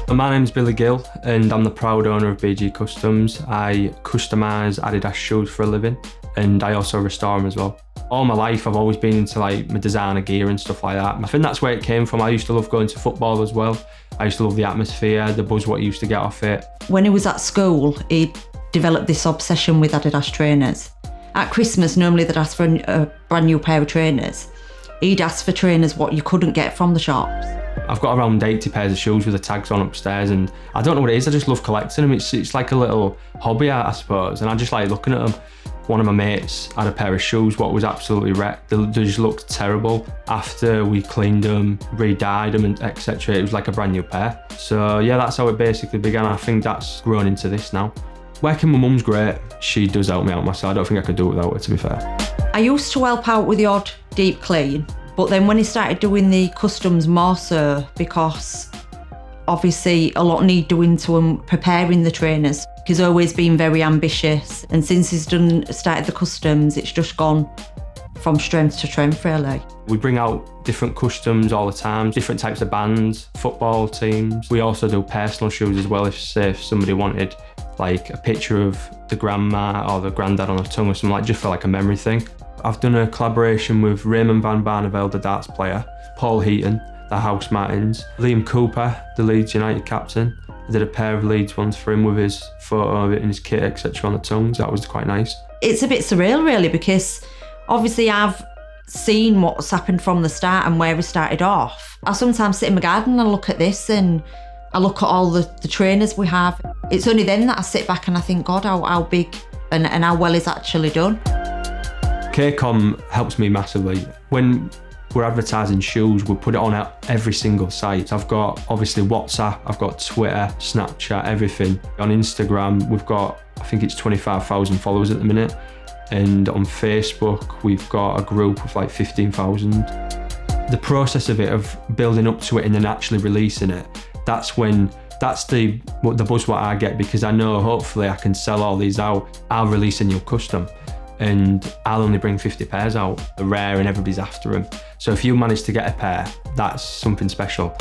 My name's Billy Gill and I'm the proud owner of BG Customs. I customise Adidas shoes for a living and I also restore them as well. All my life I've always been into like my designer gear and stuff like that. I think that's where it came from. I used to love going to football as well. I used to love the atmosphere, the buzz what you used to get off it. When he was at school, he developed this obsession with Adidas trainers. At Christmas, normally they'd ask for a brand new pair of trainers. He'd ask for trainers what you couldn't get from the shops. I've got around 80 pairs of shoes with the tags on upstairs and I don't know what it is, I just love collecting them. It's like a little hobby, I suppose, and I just like looking at them. One of my mates had a pair of shoes what was absolutely wrecked. They just looked terrible. After we cleaned them, re-dyed them and etc, it was like a brand new pair. So yeah, that's how it basically began. I think that's grown into this now. Working with mum's great. She does help me out myself. I don't think I could do it without her, to be fair. I used to help out with the odd deep clean, but then when he started doing the customs more so, because obviously a lot need doing to him preparing the trainers. He's always been very ambitious, and since he's started the customs, it's just gone from strength to strength really. We bring out different customs all the time, different types of bands, football teams. We also do personal shoes as well if somebody wanted like a picture of the grandma or the granddad on a tongue or something, like just for like a memory thing. I've done a collaboration with Raymond van Barneveld, the darts player, Paul Heaton, the House Martins, Liam Cooper, the Leeds United captain. I did a pair of Leeds ones for him with his photo of it and his kit, etc. on the tongues. That was quite nice. It's a bit surreal really, because obviously I've seen what's happened from the start and where it started off. I sometimes sit in my garden and I look at this and I look at all the trainers we have. It's only then that I sit back and I think, God, how big and how well is actually done. KCOM helps me massively. When we're advertising shoes, we put it on at every single site. I've got obviously WhatsApp, I've got Twitter, Snapchat, everything. On Instagram, we've got, I think it's 25,000 followers at the minute. And on Facebook, we've got a group of like 15,000. The process of it, of building up to it and then actually releasing it, that's the buzz what I get, because I know hopefully I can sell all these out. I'll release a new custom and I'll only bring 50 pairs out. They're rare and everybody's after them. So if you manage to get a pair, that's something special.